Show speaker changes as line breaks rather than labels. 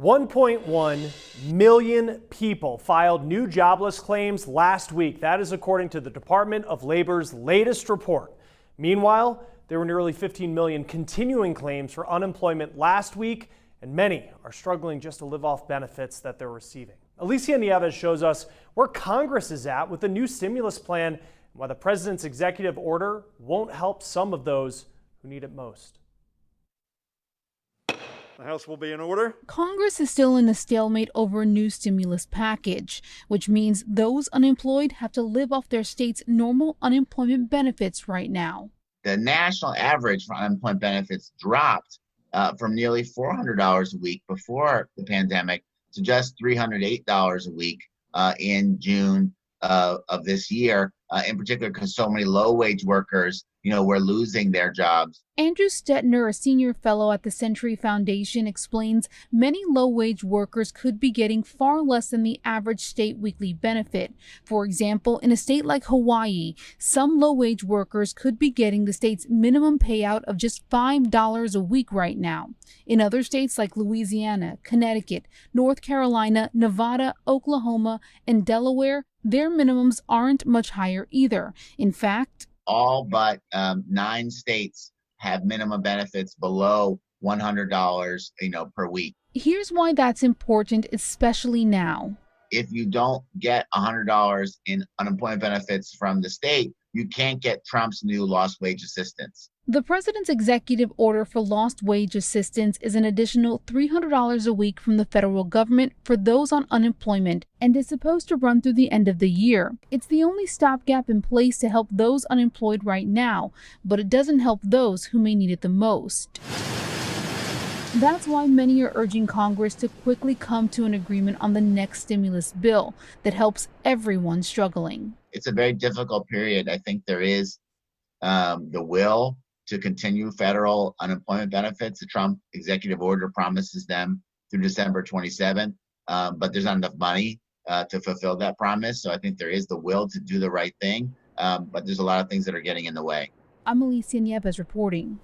1.1 million people filed new jobless claims last week. That is according to the Department of Labor's latest report. Meanwhile, there were nearly 15 million continuing claims for unemployment last week, and many are struggling just to live off benefits that they're receiving. Alicia Nieves shows us where Congress is at with the new stimulus plan and why the president's executive order won't help some of those who need it most.
The House will be in order.
Congress is still in a stalemate over a new stimulus package, which means those unemployed have to live off their state's normal unemployment benefits right now.
The national average for unemployment benefits dropped from nearly $400 a week before the pandemic to just $308 a week in June of this year, in particular because so many low-wage workers, were losing their jobs.
Andrew Stetner, a senior fellow at the Century Foundation, explains many low-wage workers could be getting far less than the average state weekly benefit. For example, in a state like Hawaii, some low-wage workers could be getting the state's minimum payout of just $5 a week right now. In other states like Louisiana, Connecticut, North Carolina, Nevada, Oklahoma, and Delaware, their minimums aren't much higher either. In fact,
all but 9 states have minimum benefits below $100, per week.
Here's why that's important, especially now.
If you don't get $100 in unemployment benefits from the state, you can't get Trump's new lost wage assistance.
The president's executive order for lost wage assistance is an additional $300 a week from the federal government for those on unemployment and is supposed to run through the end of the year. It's the only stopgap in place to help those unemployed right now, but it doesn't help those who may need it the most. That's why many are urging Congress to quickly come to an agreement on the next stimulus bill that helps everyone struggling.
It's a very difficult period. I think there is the will to continue federal unemployment benefits. The Trump executive order promises them through December 27th, but there's not enough money to fulfill that promise. So I think there is the will to do the right thing, but there's a lot of things that are getting in the way.
I'm Alicia Nieves reporting.